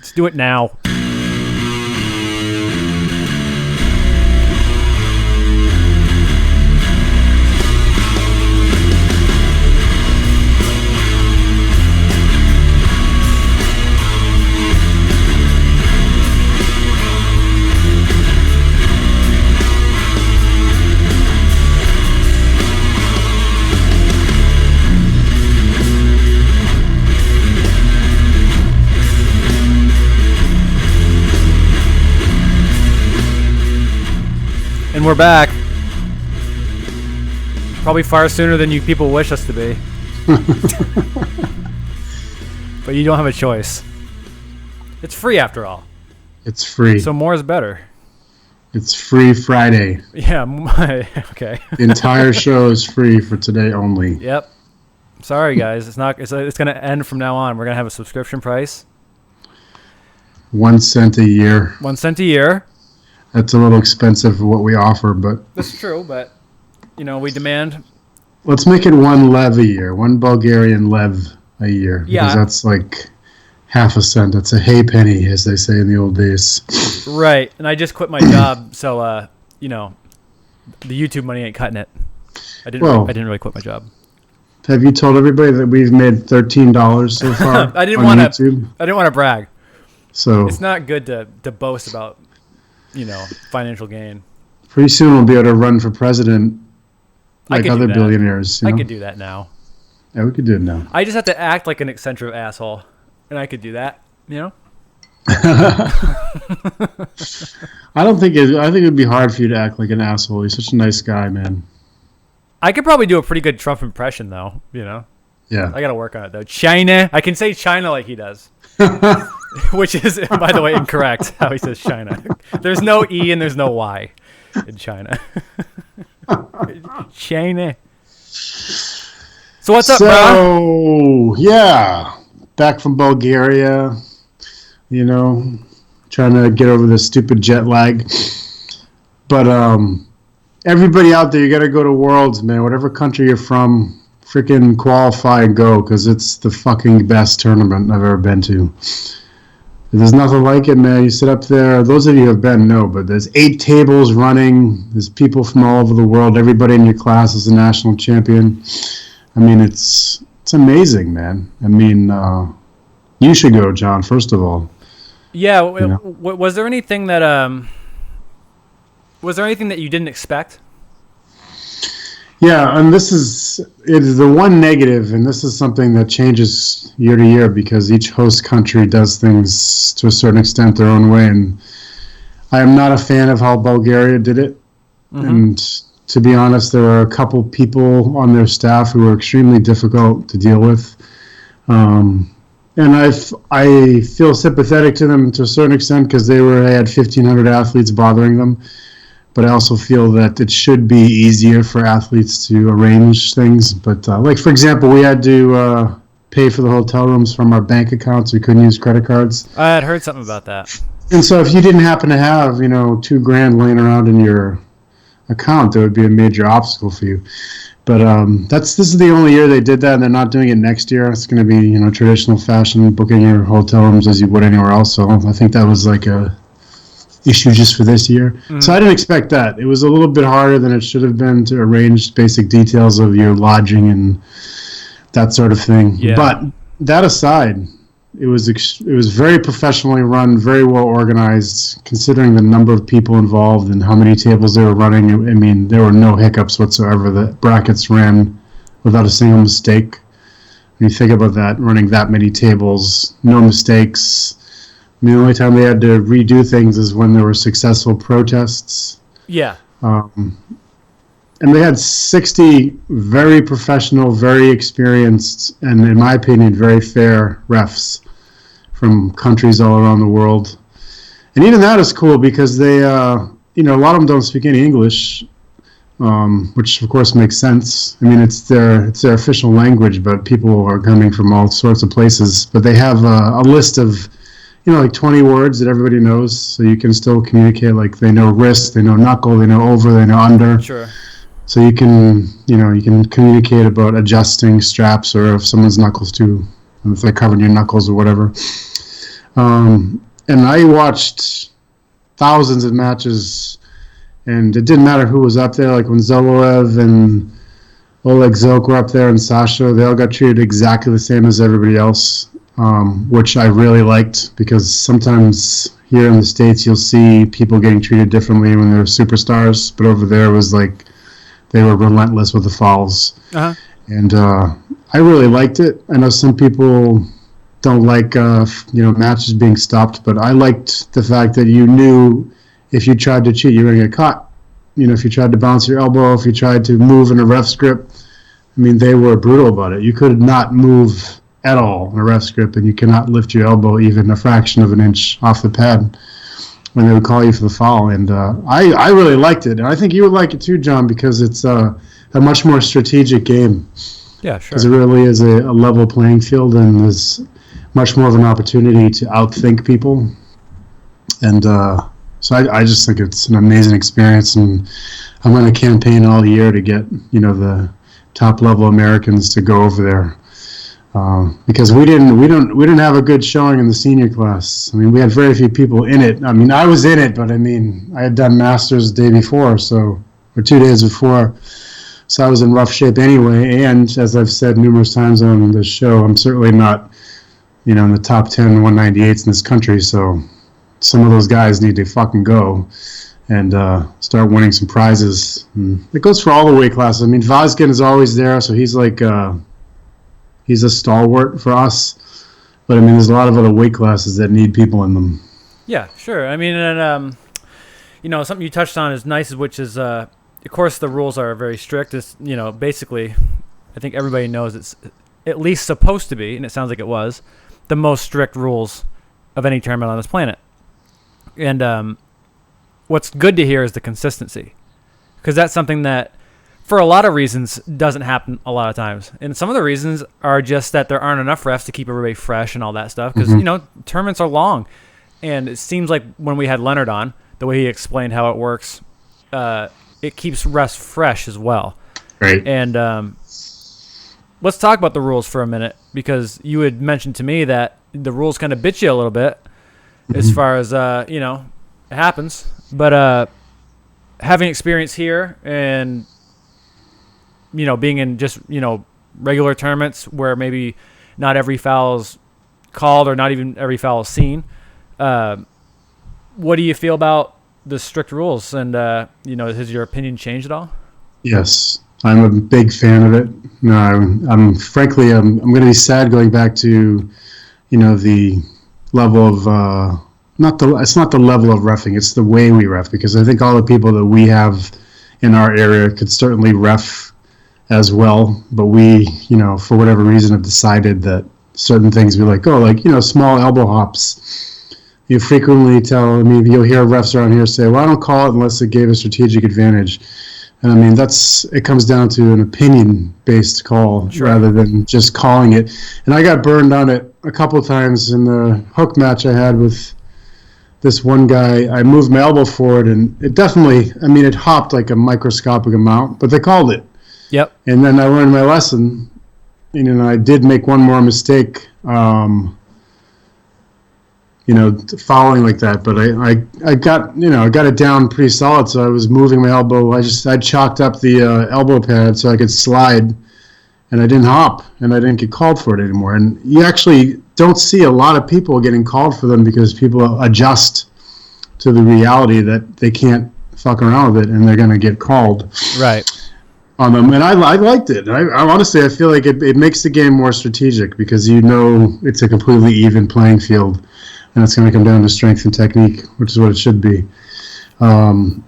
Let's do it now. And we're back. Probably far sooner than you people wish us to be. But you don't have a choice. It's free after all. It's free. So more is better. It's free Friday. Yeah, okay. The entire show is free for today only. Yep. Sorry guys, it's going to end from now on. We're going to have a subscription price. 1 cent a year. 1 cent a year. That's a little expensive for what we offer, but... That's true, but, we demand... Let's make it 1 lev a year, 1 Bulgarian lev a year. Yeah. Because that's like half a cent. That's a halfpenny, as they say in the old days. Right, and I just quit my job, so, the YouTube money ain't cutting it. I didn't really quit my job. Have you told everybody that we've made $13 so far I didn't want to brag. So it's not good to boast about... financial gain. Pretty soon we'll be able to run for president like other billionaires. I could do that now. Yeah, we could do it now. I just have to act like an eccentric asshole, and I could do that. I think it'd be hard for you to act like an asshole. You're such a nice guy, man. I could probably do a pretty good Trump impression, though. Yeah. I got to work on it though. China. I can say China like he does. Which is, by the way, incorrect how he says China. There's no E and there's no Y in China. China. So what's up, bro? So, yeah. Back from Bulgaria, trying to get over this stupid jet lag. But everybody out there, you got to go to Worlds, man. Whatever country you're from, freaking qualify and go, because it's the fucking best tournament I've ever been to. There's nothing like it, man. You sit up there. Those of you who have been know, but there's 8 tables running. There's people from all over the world. Everybody in your class is a national champion. I mean, it's amazing, man. I mean, you should go, John, first of all. Yeah. Was there anything that you didn't expect? Yeah, and it is the one negative, and this is something that changes year to year because each host country does things to a certain extent their own way, and I am not a fan of how Bulgaria did it. Mm-hmm. And to be honest, there are a couple people on their staff who are extremely difficult to deal with. And I feel sympathetic to them to a certain extent because they had 1,500 athletes bothering them. But I also feel that it should be easier for athletes to arrange things. But like, for example, we had to pay for the hotel rooms from our bank accounts. We couldn't use credit cards. I had heard something about that. And so if you didn't happen to have, $2,000 laying around in your account, that would be a major obstacle for you. But this is the only year they did that, and they're not doing it next year. It's going to be, traditional fashion, booking your hotel rooms as you would anywhere else. So I think that was like a issue just for this year. Mm-hmm. So I didn't expect that. It was a little bit harder than it should have been to arrange basic details of your lodging and that sort of thing. Yeah. But that aside, it was very professionally run, very well organized, considering the number of people involved and how many tables they were running. I mean, there were no hiccups whatsoever. The brackets ran without a single mistake. When you think about that, running that many tables, no mistakes. I mean, the only time they had to redo things is when there were successful protests. Yeah. And they had 60 very professional, very experienced, and in my opinion, very fair refs from countries all around the world. And even that is cool because they, a lot of them don't speak any English, which of course makes sense. I mean, it's their official language, but people are coming from all sorts of places. But they have a list of, like 20 words that everybody knows, so you can still communicate. Like they know wrist, they know knuckle, they know over, they know under. Sure. So you can communicate about adjusting straps or if someone's knuckles if they're covering your knuckles or whatever. And I watched thousands of matches, and it didn't matter who was up there. Like when Zoloev and Oleg Zok were up there and Sasha, they all got treated exactly the same as everybody else, which I really liked, because sometimes here in the States you'll see people getting treated differently when they're superstars, but over there it was like they were relentless with the fouls. Uh-huh. And I really liked it. I know some people don't like matches being stopped, but I liked the fact that you knew if you tried to cheat, you were going to get caught. If you tried to bounce your elbow, if you tried to move in a ref's grip, I mean, they were brutal about it. You could not move at all in a ref's grip, and you cannot lift your elbow even a fraction of an inch off the pad when they would call you for the foul. And I really liked it, and I think you would like it too, John, because it's a much more strategic game. Yeah, sure. Because it really is a level playing field, and there's much more of an opportunity to outthink people. And so I just think it's an amazing experience, and I'm going to campaign all year to get the top level Americans to go over there, because we didn't have a good showing in the senior class. I mean, we had very few people in it. I mean, I was in it, but I mean, I had done masters the day before, or 2 days before. So I was in rough shape anyway, and as I've said numerous times on this show, I'm certainly not, in the top 10 198s in this country, so some of those guys need to fucking go and start winning some prizes. And it goes for all the weight classes. I mean, Vazkin is always there, so he's like he's a stalwart for us. But I mean, there's a lot of other weight classes that need people in them. Yeah, sure. I mean, and something you touched on is nice, which is of course the rules are very strict. It's basically, I think everybody knows it's at least supposed to be, and it sounds like it was, the most strict rules of any tournament on this planet. And what's good to hear is the consistency, because that's something that, for a lot of reasons, doesn't happen a lot of times. And some of the reasons are just that there aren't enough refs to keep everybody fresh and all that stuff, because tournaments are long. And it seems like when we had Leonard on, the way he explained how it works, it keeps refs fresh as well. Right. And let's talk about the rules for a minute, because you had mentioned to me that the rules kind of bit you a little bit as far as, it happens. But having experience here and, being in just, regular tournaments where maybe not every foul is called or not even every foul is seen, what do you feel about the strict rules? And, has your opinion changed at all? Yes. I'm a big fan of it. No, I'm frankly, I'm going to be sad going back to, the level of it's not the level of reffing, it's the way we ref, because I think all the people that we have in our area could certainly ref as well, but we, for whatever reason, have decided that certain things we like, small elbow hops. You frequently you'll hear refs around here say, well, I don't call it unless it gave a strategic advantage. And I mean, it comes down to an opinion-based call rather than just calling it. And I got burned on it a couple of times in the hook match I had with this one guy. I moved my elbow forward, and it definitely, it hopped like a microscopic amount, but they called it. Yep. And then I learned my lesson, and I did make one more mistake, fouling like that, but I got it down pretty solid. So I was moving my elbow. I chalked up the elbow pad so I could slide, and I didn't hop, and I didn't get called for it anymore. And you actually don't see a lot of people getting called for them because people adjust to the reality that they can't fuck around with it, and they're going to get called. Right. On them, and I liked it. I honestly, I feel like it makes the game more strategic, because it's a completely even playing field. And it's going to come down to strength and technique, which is what it should be. It's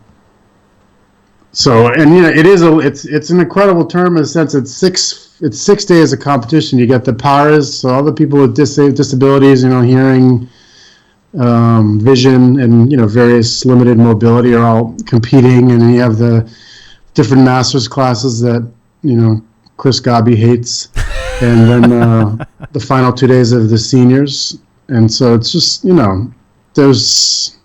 an incredible tournament in the sense it's 6 days of competition. You got the paras, so all the people with disabilities, hearing, vision, and various limited mobility are all competing, and then you have the different masters classes that Chris Gabi hates, and then the final 2 days of the seniors. And so it's just, there's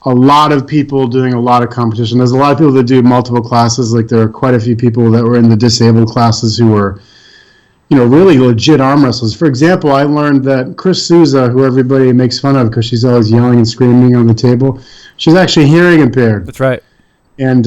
a lot of people doing a lot of competition. There's a lot of people that do multiple classes. Like there are quite a few people that were in the disabled classes who were, really legit arm wrestlers. For example, I learned that Chris Souza, who everybody makes fun of because she's always yelling and screaming on the table, she's actually hearing impaired. That's right. And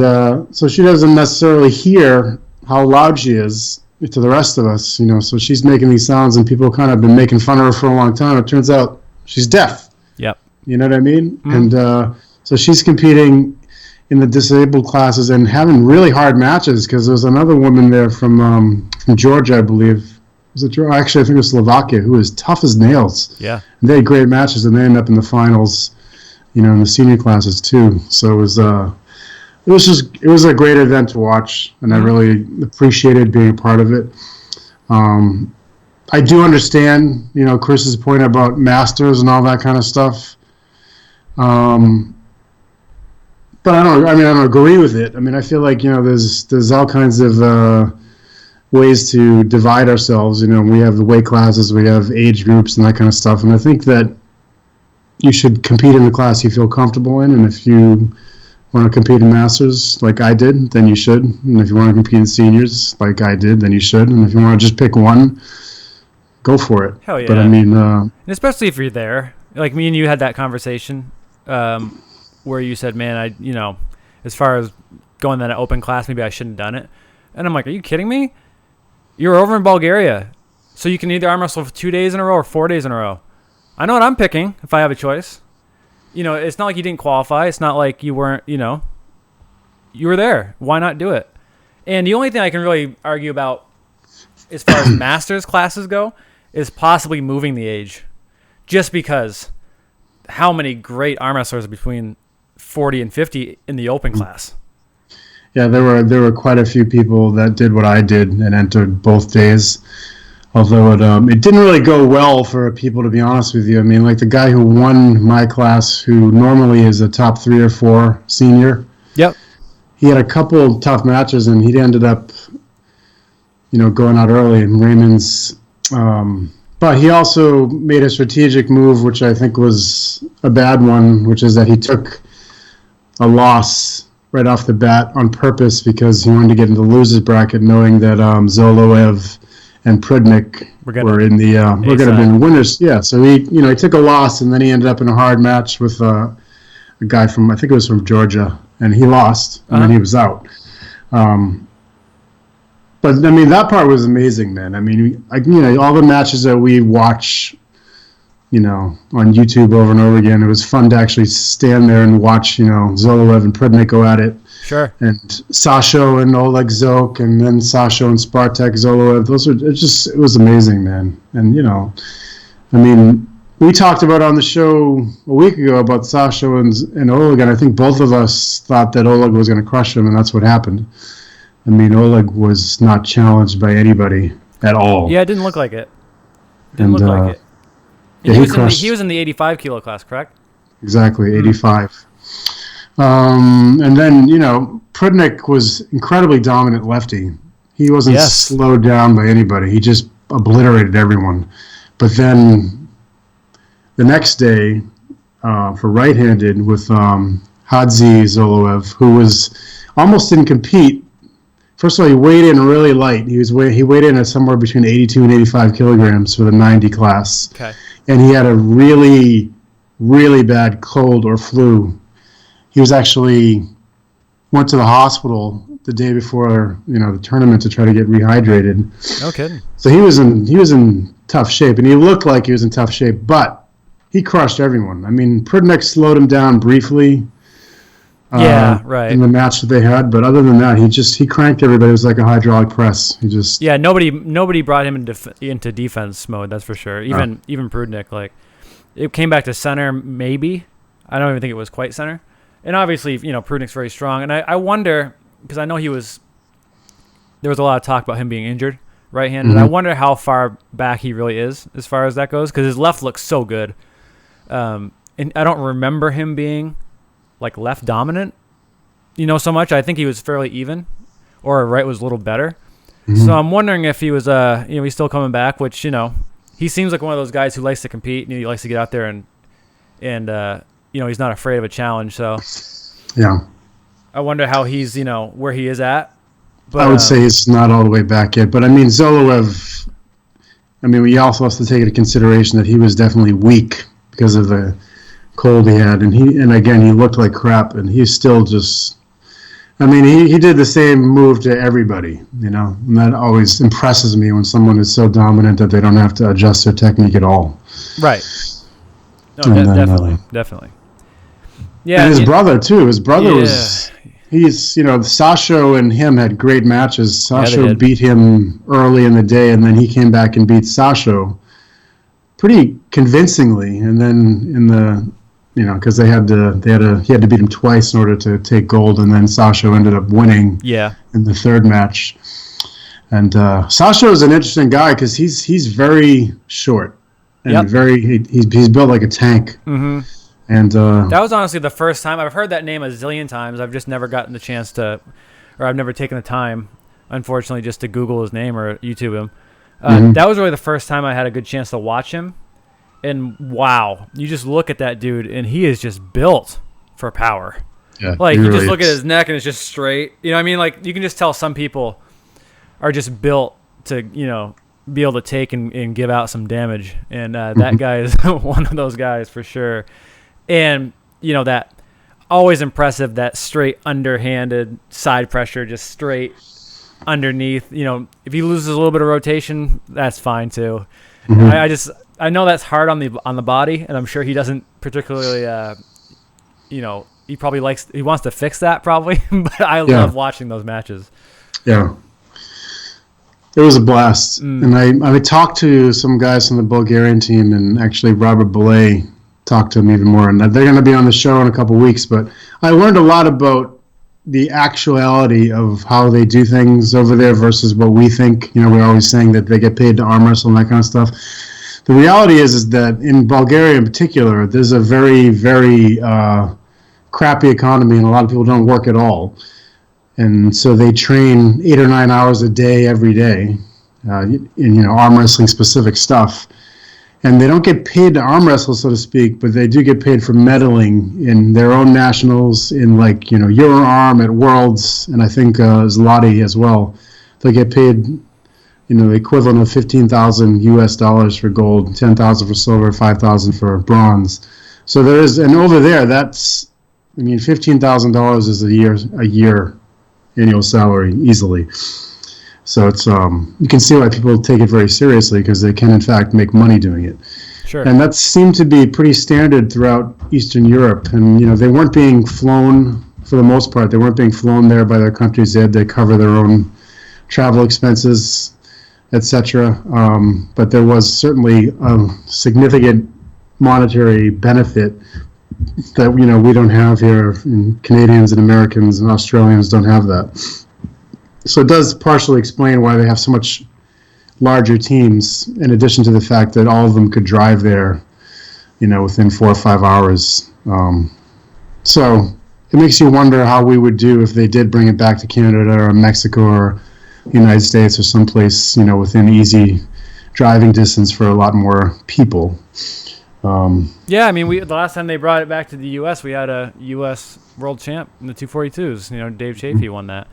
so she doesn't necessarily hear how loud she is to the rest of us, So she's making these sounds, and people kind of been making fun of her for a long time. It turns out she's deaf. Yep. You know what I mean? Mm-hmm. And so she's competing in the disabled classes and having really hard matches because there's another woman there from Georgia, I believe. Was it Georgia? Actually, I think it was Slovakia, who was tough as nails. Yeah. And they had great matches, and they ended up in the finals, in the senior classes too. So it was a great event to watch, and I really appreciated being a part of it. I do understand, Chris's point about masters and all that kind of stuff. But I don't agree with it. I feel like, there's all kinds of ways to divide ourselves. We have the weight classes, we have age groups and that kind of stuff. And I think that you should compete in the class you feel comfortable in. And if you want to compete in masters like I did, then you should. And if you want to compete in seniors like I did, then you should. And if you want to just pick one, go for it. Hell yeah. But and especially if you're there, like me and you had that conversation, where you said, man, as far as going to that open class, maybe I shouldn't have done it. And I'm like, are you kidding me? You're over in Bulgaria. So you can either arm wrestle for 2 days in a row or 4 days in a row. I know what I'm picking if I have a choice. It's not like you didn't qualify. It's not like you weren't, you were there. Why not do it? And the only thing I can really argue about as far as masters classes go is possibly moving the age. Just because how many great arm wrestlers between 40 and 50 in the open class. Yeah, there were quite a few people that did what I did and entered both days. Although it didn't really go well for people, to be honest with you. Like the guy who won my class, who normally is a top 3 or 4 senior. Yep. He had a couple tough matches, and he ended up, going out early. And Raymond's, but he also made a strategic move, which I think was a bad one, which is that he took a loss right off the bat on purpose because he wanted to get into the losers bracket, knowing that Zoloev and Prudnik were in the we're going to be in the winners. Yeah, so he took a loss, and then he ended up in a hard match with a guy from, I think it was from Georgia, and he lost, and then he was out. But that part was amazing, man. All the matches that we watch, on YouTube over and over again, it was fun to actually stand there and watch, Zoloev and Prudnik go at it. Sure. And Sasho and Oleg Zok, and then Sasho and Spartak Zoloev. It was amazing, man. And, we talked about on the show a week ago about Sasho and Oleg, and I think both of us thought that Oleg was going to crush him, and that's what happened. Oleg was not challenged by anybody at all. Yeah, it didn't look like it. Didn't look like it. Yeah, he was in the 85 kilo class, correct? Exactly, 85. And then, Prudnik was incredibly dominant lefty. He wasn't slowed down by anybody. He just obliterated everyone. But then the next day, for right-handed with Hadzi Zoloev, who almost didn't compete. First of all, he weighed in really light. He weighed in at somewhere between 82 and 85 kilograms for the 90 class. Okay. And he had a really, really bad cold or flu. He was actually went to the hospital the day before the tournament to try to get rehydrated. No kidding. So he was in tough shape, and he looked like he was in tough shape, but he crushed everyone. Prudnik slowed him down briefly. Right. In the match that they had, but other than that, he cranked everybody. It was like a hydraulic press. Nobody brought him into defense mode. That's for sure. Even Prudnik, like, it came back to center. Maybe I don't even think it was quite center. And obviously, Prudnik's very strong. And I wonder, because I know there was a lot of talk about him being injured right-handed. I wonder how far back he really is as far as that goes, because his left looks so good. And I don't remember him being like left dominant, so much. I think he was fairly even, or right was a little better. So I'm wondering if he was, he's still coming back, which, he seems like one of those guys who likes to compete. He likes to get out there and he's not afraid of a challenge. So yeah, I wonder how he's, where he is at. But I would say he's not all the way back yet. But Zoloev, I mean, we also have to take into consideration that he was definitely weak because of the cold he had, and again he looked like crap, and he's still just. I mean, he did the same move to everybody, and that always impresses me when someone is so dominant that they don't have to adjust their technique at all. Right. No, definitely. Yeah, and his brother too. His brother was. He's, Sasho and him had great matches. Sasho beat him early in the day, and then he came back and beat Sasho pretty convincingly. And then in the, because he had to beat him twice in order to take gold, and then Sasho ended up winning. In the third match. And Sasho is an interesting guy because he's very short and he's built like a tank. Mm-hmm. And that was honestly the first time. I've heard that name a zillion times. I've just never gotten the chance to, or I've never taken the time, unfortunately, just to Google his name or YouTube him. That was really the first time I had a good chance to watch him. And wow, you just look at that dude, and he is just built for power. Yeah, like you just look at his neck, and it's just straight. You know what I mean? Like you can just tell some people are just built to, be able to take and give out some damage. And that guy is one of those guys for sure. And, that always impressive, that straight underhanded side pressure, just straight underneath. If he loses a little bit of rotation, that's fine too. Mm-hmm. I know that's hard on the body, and I'm sure he doesn't particularly, he probably he wants to fix that probably, but I love watching those matches. Yeah. It was a blast. And I talked to some guys from the Bulgarian team, and actually Robert Belay talk to them even more, and they're going to be on the show in a couple weeks. But I learned a lot about the actuality of how they do things over there versus what we think. We're always saying that they get paid to arm wrestle and that kind of stuff. The reality is that in Bulgaria in particular, there's a very, very crappy economy, and a lot of people don't work at all. And so they train 8 or 9 hours a day every day in arm wrestling specific stuff. And they don't get paid to arm wrestle, so to speak, but they do get paid for medaling in their own nationals, in Euroarm at Worlds, and I think Zloty as well. They get paid, the equivalent of $15,000 for gold, $10,000 for silver, $5,000 for bronze. So there is, and over there, $15,000 is a year annual salary easily. So it's you can see why people take it very seriously, because they can in fact make money doing it. Sure. And that seemed to be pretty standard throughout Eastern Europe. And they weren't being flown for the most part. They weren't being flown there by their countries. They had to cover their own travel expenses, etc. But there was certainly a significant monetary benefit that we don't have here. And Canadians and Americans and Australians don't have that. So it does partially explain why they have so much larger teams, in addition to the fact that all of them could drive there, within 4 or 5 hours. So it makes you wonder how we would do if they did bring it back to Canada or Mexico or the United States or someplace, within easy driving distance for a lot more people. Yeah, I mean, the last time they brought it back to the U.S., we had a U.S. world champ in the 242s. Dave Chafee won that.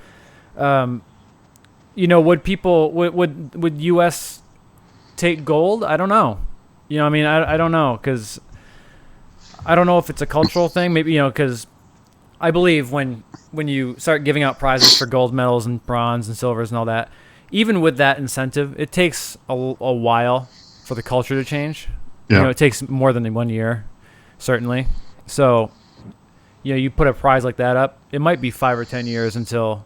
Would people would U.S. take gold? I don't know. I don't know, because I don't know if it's a cultural thing. Maybe because I believe when you start giving out prizes for gold medals and bronze and silvers and all that, even with that incentive, it takes a while for the culture to change. Yeah. It takes more than 1 year, certainly. So, you put a prize like that up, it might be 5 or 10 years until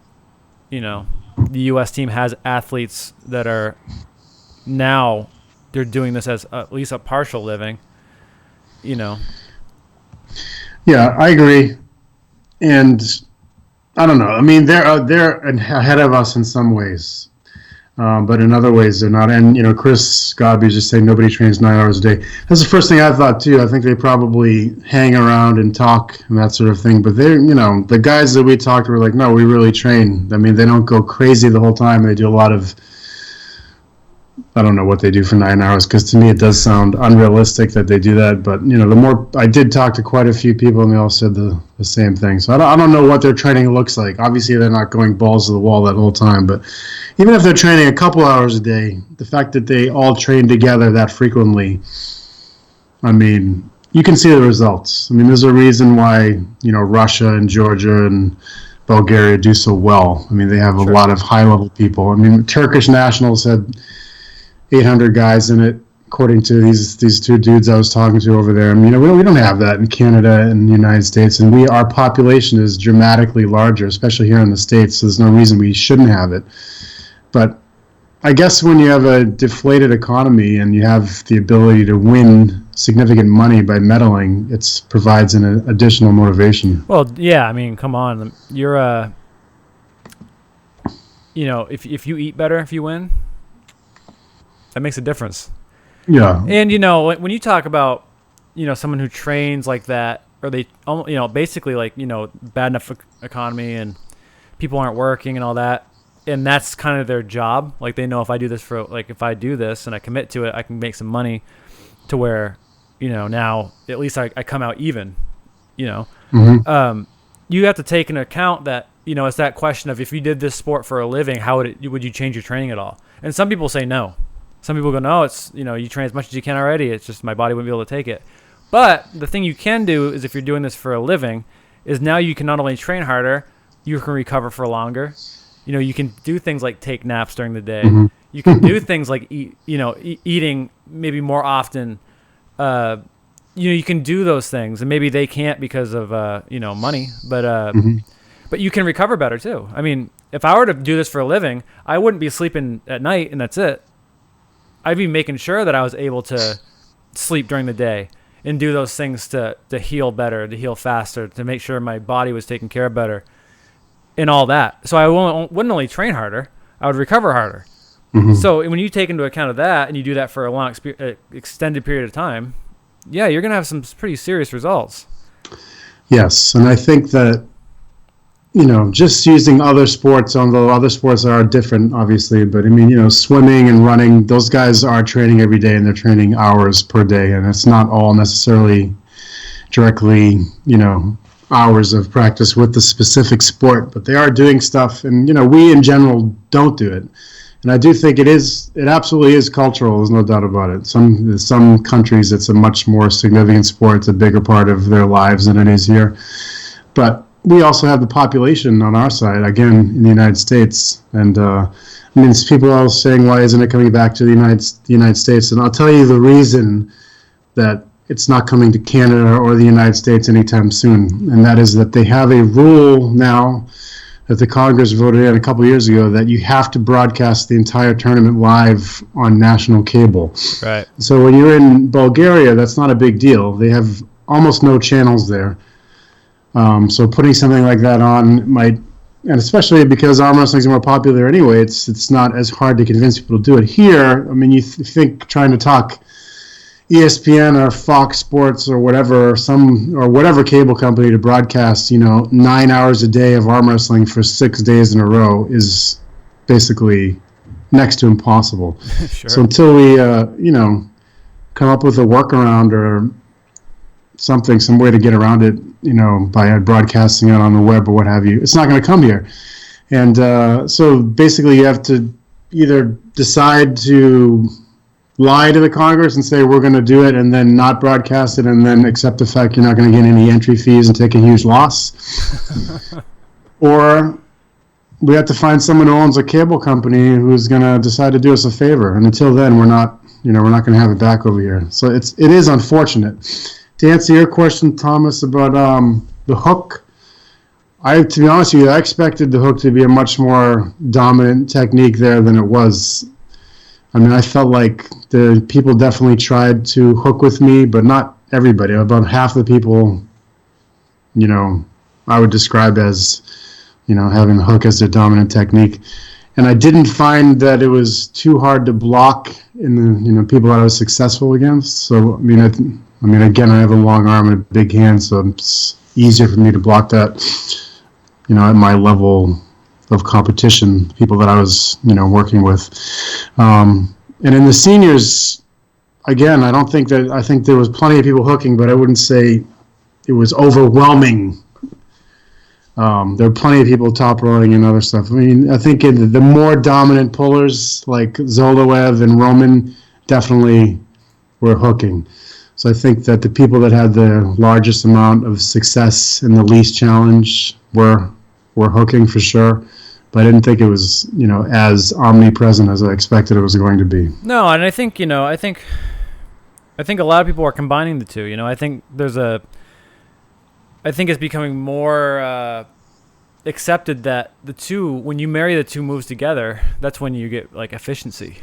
the U.S. team has athletes that are now they're doing this as at least a partial living. Yeah, I agree, and I don't know. I mean, they're ahead of us in some ways, but in other ways they're not. And Chris Godby just saying nobody trains 9 hours a day. That's the first thing I thought too. I think they probably hang around and talk and that sort of thing. But they're the guys that we talked to were like, no, we really train. I mean, they don't go crazy the whole time. They do a lot of I don't know what they do for 9 hours, because to me it does sound unrealistic that they do that. But the more I did talk to quite a few people, and they all said the same thing. So I don't know what their training looks like. Obviously, they're not going balls to the wall that whole time. But even if they're training a couple hours a day, the fact that they all train together that frequently, I mean, you can see the results. I mean, there's a reason why Russia and Georgia and Bulgaria do so well. I mean, they have a lot of high-level people. I mean, Turkish nationals had 800 guys in it, according to these two dudes I was talking to over there. I mean, we don't have that in Canada and the United States, and our population is dramatically larger, especially here in the States, so there's no reason we shouldn't have it. But I guess when you have a deflated economy and you have the ability to win significant money by medaling, it provides an additional motivation. Well, yeah, I mean, come on. You're, if you eat better, if you win, that makes a difference. Yeah. And, when you talk about, someone who trains like that, or they, basically like, bad enough economy and people aren't working and all that, and that's kind of their job. Like, they know if I do this if I do this and I commit to it, I can make some money to where, now at least I come out even, Mm-hmm. You have to take into account that, it's that question of, if you did this sport for a living, how would you change your training at all? And some people say no. Some people go, no, it's, you train as much as you can already. It's just my body wouldn't be able to take it. But the thing you can do is, if you're doing this for a living, is now you can not only train harder, you can recover for longer. You can do things like take naps during the day. Mm-hmm. You can do things like eating maybe more often. You can do those things, and maybe they can't because of money, but but you can recover better too. I mean, if I were to do this for a living, I wouldn't be sleeping at night and that's it. I'd be making sure that I was able to sleep during the day and do those things to heal better, to heal faster, to make sure my body was taken care of better and all that. So I wouldn't only train harder, I would recover harder. Mm-hmm. So when you take into account of that and you do that for a long extended period of time, yeah, you're going to have some pretty serious results. Yes, and I think that just using other sports, although other sports are different, obviously, but I mean, swimming and running, those guys are training every day, and they're training hours per day, and it's not all necessarily directly, hours of practice with the specific sport, but they are doing stuff, and, we in general don't do it. And I do think it absolutely is cultural, there's no doubt about it. Some countries, it's a much more significant sport, it's a bigger part of their lives than it is here. But we also have the population on our side, again, in the United States. And people are saying, why isn't it coming back to the United States? And I'll tell you the reason that it's not coming to Canada or the United States anytime soon. And that is that they have a rule now that the Congress voted in a couple of years ago, that you have to broadcast the entire tournament live on national cable. Right. So when you're in Bulgaria, that's not a big deal. They have almost no channels there. So putting something like that on might, and especially because arm wrestling is more popular anyway, it's not as hard to convince people to do it. Here, I mean, you think trying to talk ESPN or Fox Sports or whatever, whatever cable company to broadcast, 9 hours a day of arm wrestling for 6 days in a row is basically next to impossible. Sure. So until we, come up with a workaround or some way to get around it, by broadcasting it on the web or what have you, it's not going to come here. And so basically you have to either decide to lie to the Congress and say we're going to do it and then not broadcast it and then accept the fact you're not going to get any entry fees and take a huge loss. Or we have to find someone who owns a cable company who's going to decide to do us a favor. And until then, we're not going to have it back over here. So it is unfortunate. To answer your question, Thomas, about the hook, to be honest with you, I expected the hook to be a much more dominant technique there than it was. I mean, I felt like the people definitely tried to hook with me, but not everybody. About half the people, I would describe as, having the hook as their dominant technique. And I didn't find that it was too hard to block in the people that I was successful against. So, again, I have a long arm and a big hand, so it's easier for me to block that, at my level of competition, people that I was, working with. And in the seniors, again, I think there was plenty of people hooking, but I wouldn't say it was overwhelming. There were plenty of people top rolling and other stuff. I mean, I think the more dominant pullers like Zoloev and Roman definitely were hooking. So I think that the people that had the largest amount of success in the least challenge were hooking for sure. But I didn't think it was, as omnipresent as I expected it was going to be. No, and I think, I think a lot of people are combining the two. I think it's becoming more accepted that when you marry the two moves together, that's when you get like efficiency.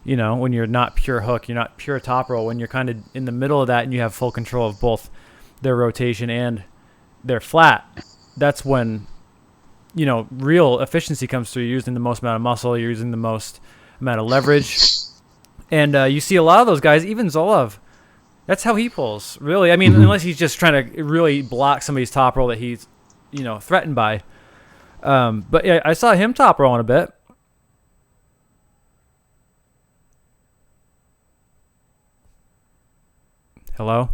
When you're not pure hook, you're not pure top roll, when you're kind of in the middle of that and you have full control of both their rotation and their flat, that's when, real efficiency comes through. You're using the most amount of muscle, you're using the most amount of leverage. And you see a lot of those guys, even Zoloev, that's how he pulls, really. I mean, unless he's just trying to really block somebody's top roll that he's, threatened by. But yeah, I saw him top rolling a bit. Hello?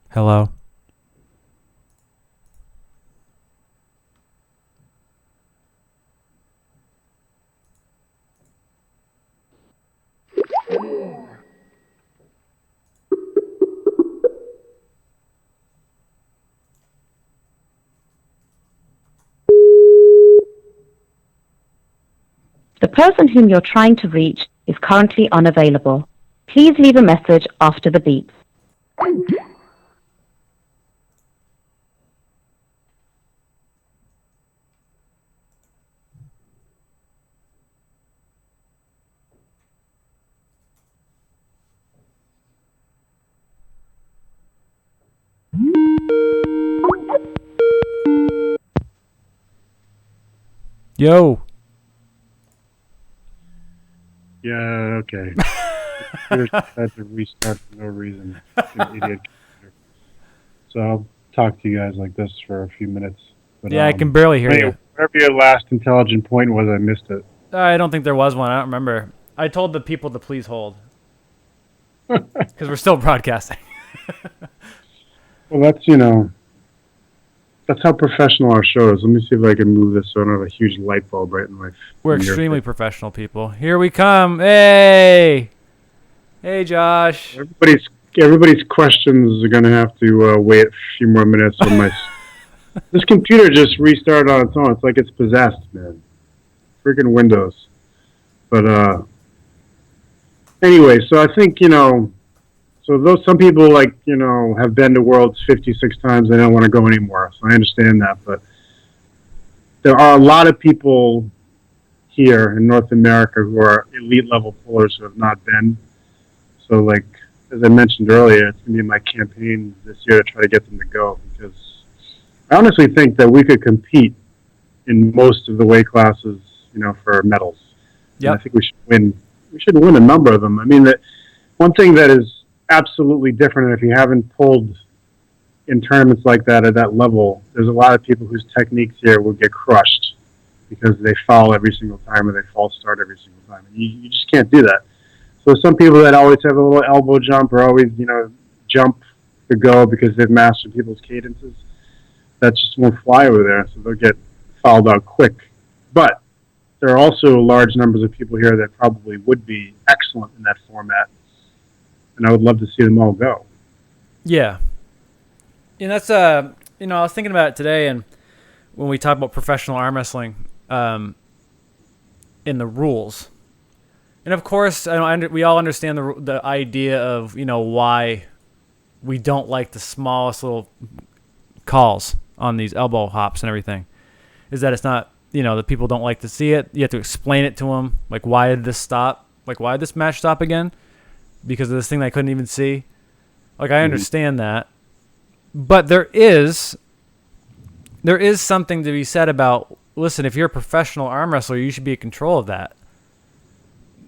Hello? The person whom you're trying to reach is currently unavailable. Please leave a message after the beep. Yo. Yeah, okay. Computer had to restart for no reason. An idiot computer. So I'll talk to you guys like this for a few minutes. But, Yeah, I can barely hear you. Whatever your last intelligent point was, I missed it. I don't think there was one. I don't remember. I told the people to please hold. Because we're still broadcasting. Well, that's how professional our show is. Let me see if I can move this so I don't have a huge light bulb right in my We're extremely professional people. Here we come. Hey! Hey, Josh. Everybody's questions are going to have to wait a few more minutes. This computer just restarted on its own. It's like it's possessed, man. Freaking Windows. But anyway, so I think, so some people have been to Worlds 56 times. They don't want to go anymore. So I understand that. But there are a lot of people here in North America who are elite level pullers who have not been. So as I mentioned earlier, it's going to be my campaign this year to try to get them to go, because I honestly think that we could compete in most of the weight classes, for medals. Yep. And I think we should win. We should win a number of them. I mean, that one thing that is absolutely different, and if you haven't pulled in tournaments like that at that level, there's a lot of people whose techniques here will get crushed because they foul every single time or they false start every single time. And you just can't do that. So some people that always have a little elbow jump or always, jump to go because they've mastered people's cadences, that just won't fly over there. So they'll get fouled out quick. But there are also large numbers of people here that probably would be excellent in that format. And I would love to see them all go. Yeah. And that's, I was thinking about it today, and when we talk about professional arm wrestling, in the rules. And of course, we all understand the idea of, why we don't like the smallest little calls on these elbow hops and everything. Is that it's not, the people don't like to see it. You have to explain it to them. Like, why did this stop? Like, why did this match stop again? Because of this thing that I couldn't even see. Like, I understand that. But there is something to be said about, listen, if you're a professional arm wrestler, you should be in control of that.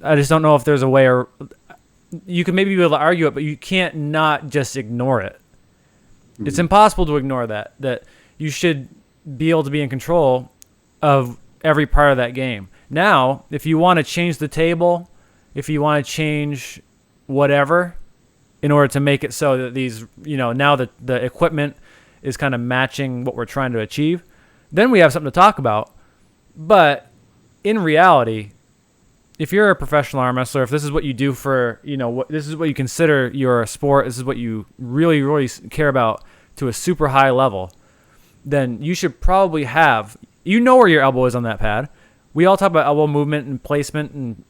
I just don't know if there's a way you can maybe be able to argue it, but you can't not just ignore it. It's impossible to ignore that you should be able to be in control of every part of that game. Now, if you want to change the table, if you want to change whatever in order to make it so that these, now that the equipment is kind of matching what we're trying to achieve, then we have something to talk about. But in reality, if you're a professional arm wrestler, if this is what you do for, this is what you consider your sport, this is what you really, really care about to a super high level, then you should probably have, where your elbow is on that pad. We all talk about elbow movement and placement and,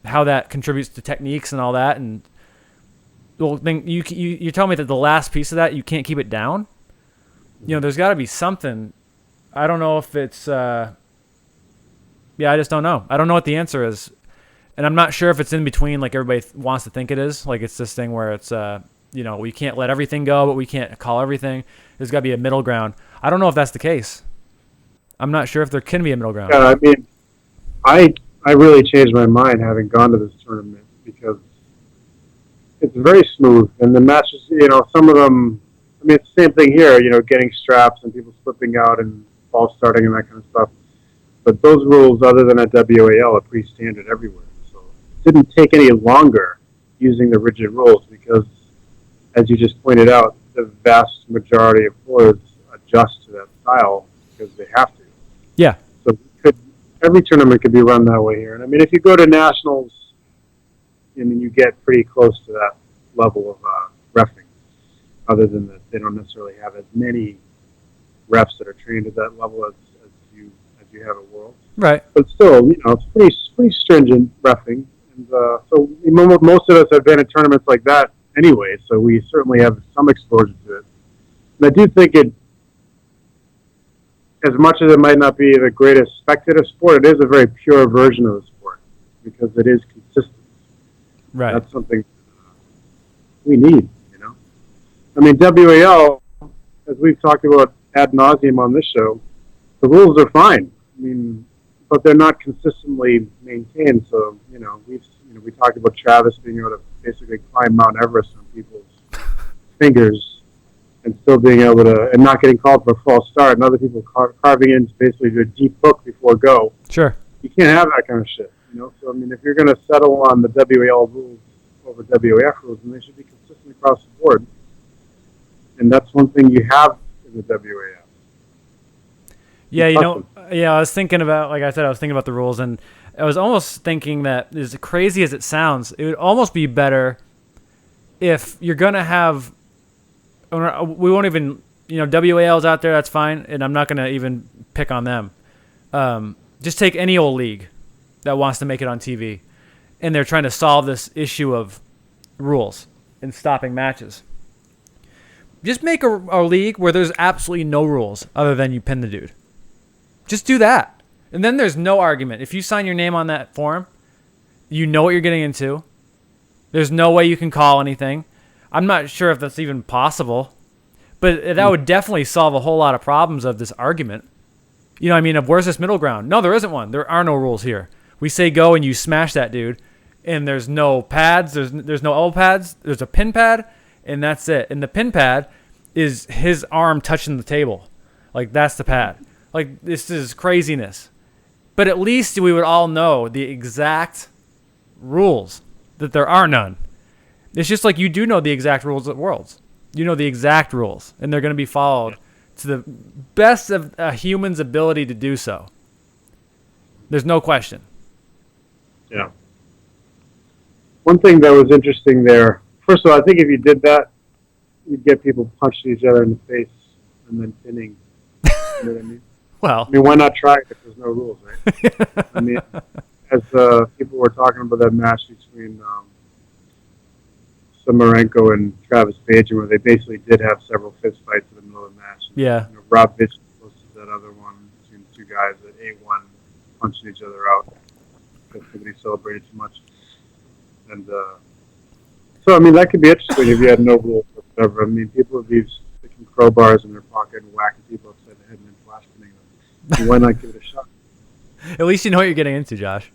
how that contributes to techniques and all that. And well, then you tell me that the last piece of that, you can't keep it down. There's got to be something. I don't know if it's, I just don't know. I don't know what the answer is. And I'm not sure if it's in between like everybody wants to think it is. Like it's this thing where it's, we can't let everything go, but we can't call everything. There's got to be a middle ground. I don't know if that's the case. I'm not sure if there can be a middle ground. Yeah, I mean, I really changed my mind having gone to this tournament because it's very smooth. And the matches, some of them, I mean, it's the same thing here, getting straps and people slipping out and false starting and that kind of stuff. But those rules, other than at WAL, are pretty standard everywhere. So it didn't take any longer using the rigid rules because, as you just pointed out, the vast majority of players adjust to that style because they have to. Yeah. So every tournament could be run that way here. And I mean, if you go to nationals, you get pretty close to that level of reffing, other than that they don't necessarily have as many refs that are trained at that level as you have at Worlds. Right. But still, it's pretty stringent reffing. And so most of us have been in tournaments like that anyway, so we certainly have some exposure to it. And I do think as much as it might not be the greatest spectator sport, it is a very pure version of the sport because it is consistent. Right. That's something we need, I mean, WAL, as we've talked about ad nauseum on this show, the rules are fine. I mean, but they're not consistently maintained. So, we talked about Travis being able to basically climb Mount Everest on people's fingers and still being able to, and not getting called for a false start, and other people carving in to basically do a deep hook before go. Sure. You can't have that kind of shit, So, I mean, if you're going to settle on the WAL rules over WAF rules, then they should be consistent across the board. And that's one thing you have in the WAF. Yeah, I was thinking about, like I said, I was thinking about the rules, and I was almost thinking that, as crazy as it sounds, it would almost be better if you're going to have, we won't even, WAL's out there, that's fine, and I'm not going to even pick on them. Just take any old league that wants to make it on TV, and they're trying to solve this issue of rules and stopping matches. Just make a league where there's absolutely no rules other than you pin the dude. Just do that. And then there's no argument. If you sign your name on that form, you know what you're getting into. There's no way you can call anything. I'm not sure if that's even possible. But that would definitely solve a whole lot of problems of this argument. Of where's this middle ground? No, there isn't one. There are no rules here. We say go and you smash that dude. And there's no pads. There's no elbow pads. There's a pin pad. And that's it. And the pin pad is his arm touching the table. Like, that's the pad. Like, this is craziness. But at least we would all know the exact rules, that there are none. It's just like you do know the exact rules at Worlds. You know the exact rules, and they're going to be followed to the best of a human's ability to do so. There's no question. Yeah. One thing that was interesting there, first of all, I think if you did that, you'd get people punching each other in the face and then pinning. You know what I mean? Well, why not try it if there's no rules, right? I mean, as people were talking about that match between Samarenko and Travis Page, where they basically did have several fist fights in the middle of the match. Yeah. Rob Bitch posted that other one between two guys at A1 punching each other out because somebody celebrated too much. And so, I mean, that could be interesting if you had no rules whatsoever. I mean, people would be sticking crowbars in their pocket and whacking people upside the head and then flash pinning them. So why not give it a shot? At least you know what you're getting into, Josh.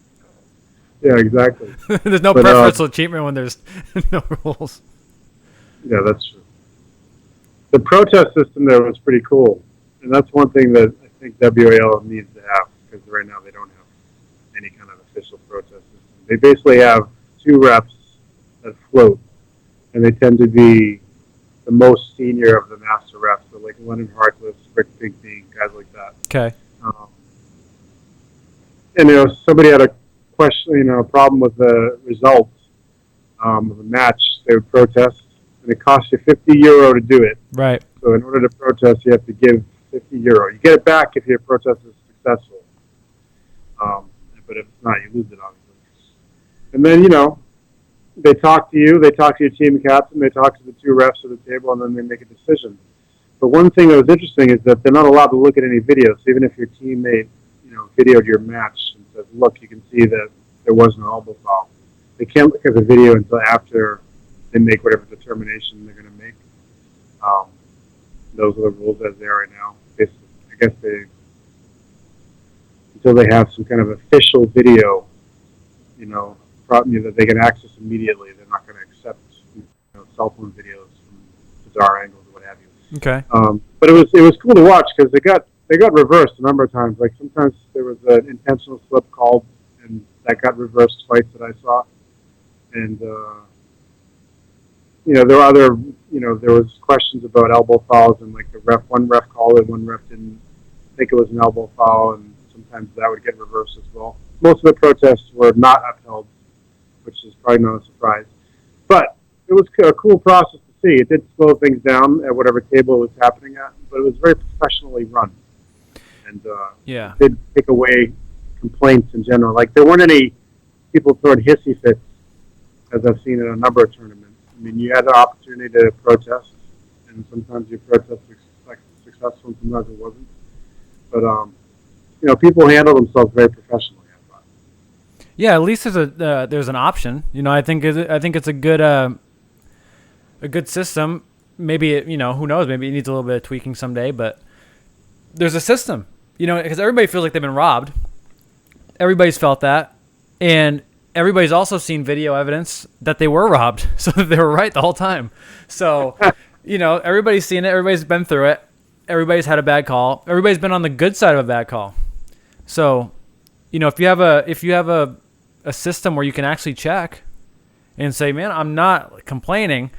Yeah, exactly. There's no But preferential treatment when there's no rules. yeah, that's true. The protest system there was pretty cool, and that's one thing that I think WAL needs to have because right now they don't have any kind of official protest system. They basically have two refs that float, and they tend to be the most senior of the master refs, so like Lennon Harkless, Rick Bigby, guys like that. Okay. Um, and somebody had a question, a problem with the results of a match, they would protest, and it costs you €50 to do it. Right. So in order to protest, you have to give €50. You get it back if your protest is successful, but if it's not, you lose it obviously. And then they talk to you, they talk to your team captain, they talk to the two refs at the table, and then they make a decision. But one thing that was interesting is that they're not allowed to look at any videos. So even if your teammate, videoed your match and says, "Look, you can see that there was no elbow foul," they can't look at the video until after they make whatever determination they're going to make. Those are the rules as they are right now. I guess until they have some kind of official video, that they can access immediately, they're not going to accept cell phone videos from bizarre angles or what have you. Okay. But it was cool to watch because they got reversed a number of times. Like sometimes there was an intentional slip called, and that got reversed twice that I saw. And there were other, there was questions about elbow fouls, and like one ref called it, one ref didn't think it was an elbow foul, and sometimes that would get reversed as well. Most of the protests were not upheld, which is probably not a surprise. But it was a cool process to see. It did slow things down at whatever table it was happening at, but it was very professionally run. And yeah, it did take away complaints in general. Like there weren't any people throwing hissy fits, as I've seen in a number of tournaments. I mean, you had the opportunity to protest, and sometimes your protest was successful, and sometimes it wasn't. But people handle themselves very professionally. I thought. Yeah, at least there's an option. I think it's a good system. Maybe who knows? Maybe it needs a little bit of tweaking someday, but there's a system. Because everybody feels like they've been robbed. Everybody's felt that, and everybody's also seen video evidence that they were robbed, so that they were right the whole time. So, everybody's seen it. Everybody's been through it. Everybody's had a bad call. Everybody's been on the good side of a bad call. So, if you have a system where you can actually check and say, man, I'm not complaining,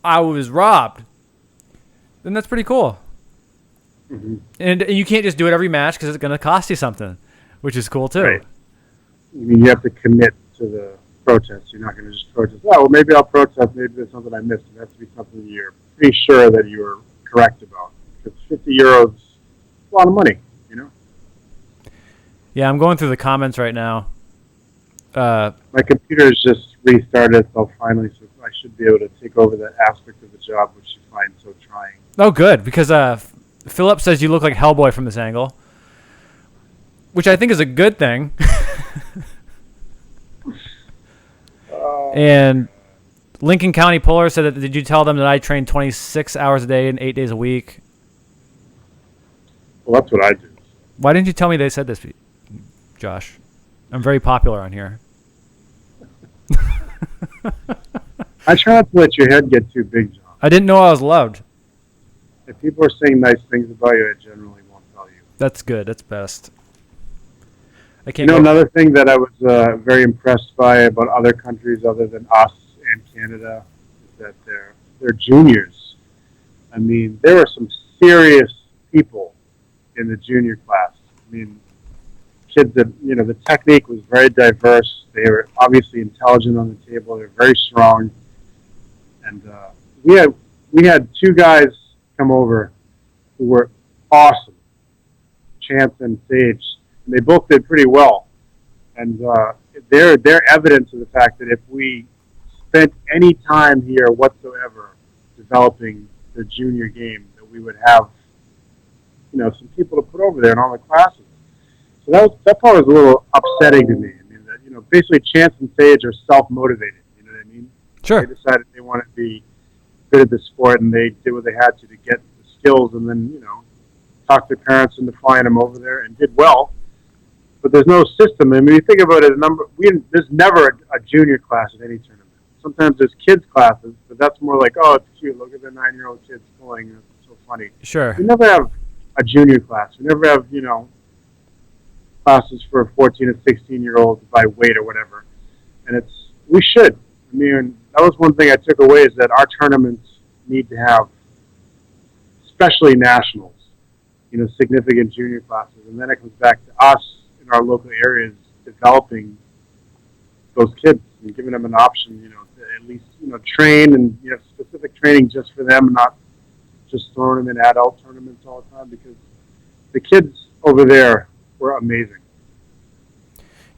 I was robbed, then that's pretty cool. Mm-hmm. And you can't just do it every match because it's going to cost you something, which is cool too. Right. I mean, you have to commit to the protest. You're not going to just protest. Oh, well, maybe I'll protest. Maybe there's something I missed. It has to be something you're pretty sure that you're correct about. Because €50 is a lot of money, Yeah, I'm going through the comments right now. My computer's just restarted itself finally, so I should be able to take over that aspect of the job which you find so trying. Oh, good, because Philip says you look like Hellboy from this angle, which I think is a good thing. And Lincoln County Polar said that, did you tell them that I train 26 hours a day and 8 days a week? Well, that's what I do. Why didn't you tell me they said this, Josh? I'm very popular on here. I try not to let your head get too big, John. I didn't know I was loved. If people are saying nice things about you, I generally won't tell you. That's good. That's best. I can't. Another thing that I was very impressed by about other countries other than us and Canada is that they're juniors. I mean, there are some serious people in the junior class. I mean, kids that the technique was very diverse. They were obviously intelligent on the table. They're very strong, and we had two guys come over who were awesome, Chance and Sage, and they both did pretty well. And they're evidence of the fact that if we spent any time here whatsoever developing the junior game, that we would have some people to put over there in all the classes. So that part was a little upsetting to me. I mean, that basically Chance and Sage are self-motivated. You know what I mean? Sure. They decided they wanted to be good at the sport, and they did what they had to get the skills, and then talked their parents into flying them over there, and did well. but there's no system. I mean, you think about it, there's never a junior class at any tournament. Sometimes there's kids classes, but that's more like, oh, it's cute. Look at the 9-year-old kids pulling. It's so funny. Sure. We never have a junior class. We never have, classes for 14 and 16-year-olds by weight or whatever. And we should. I mean, that was one thing I took away is that our tournaments need to have, especially nationals, significant junior classes. And then it comes back to us in our local areas developing those kids and giving them an option, to at least, train and, specific training just for them, and not just throwing them in adult tournaments all the time, because the kids over there were amazing.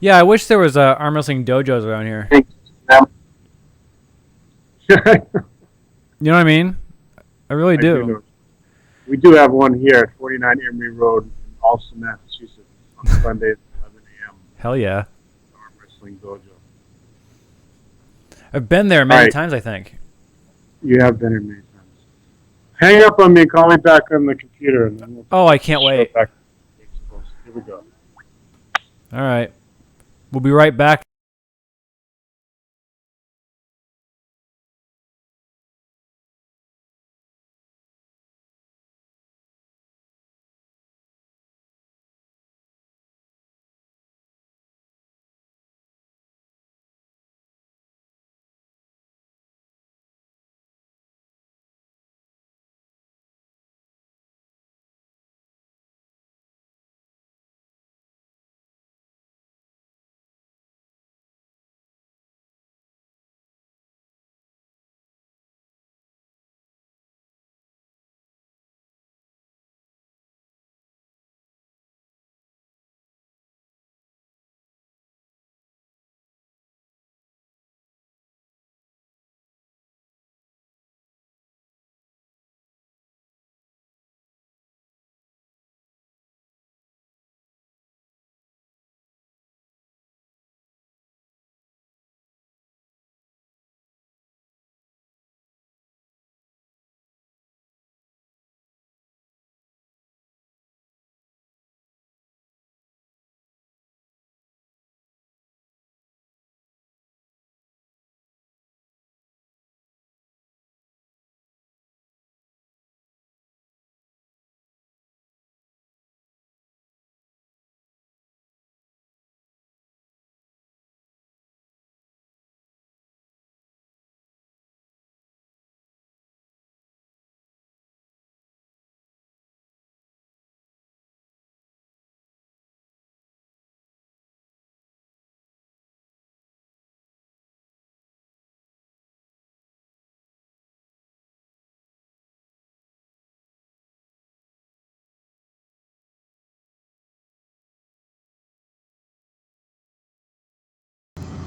Yeah, I wish there was arm wrestling dojos around here. You know what I mean? I really do. We do have one here at 49 Emery Road in Allston, Massachusetts, on Sundays at 11 a.m. Hell yeah. Arm wrestling dojo. I've been there many times, I think. You have been here many times. Hang up on me and call me back on the computer. And then I can't wait. Here we go. All right. We'll be right back.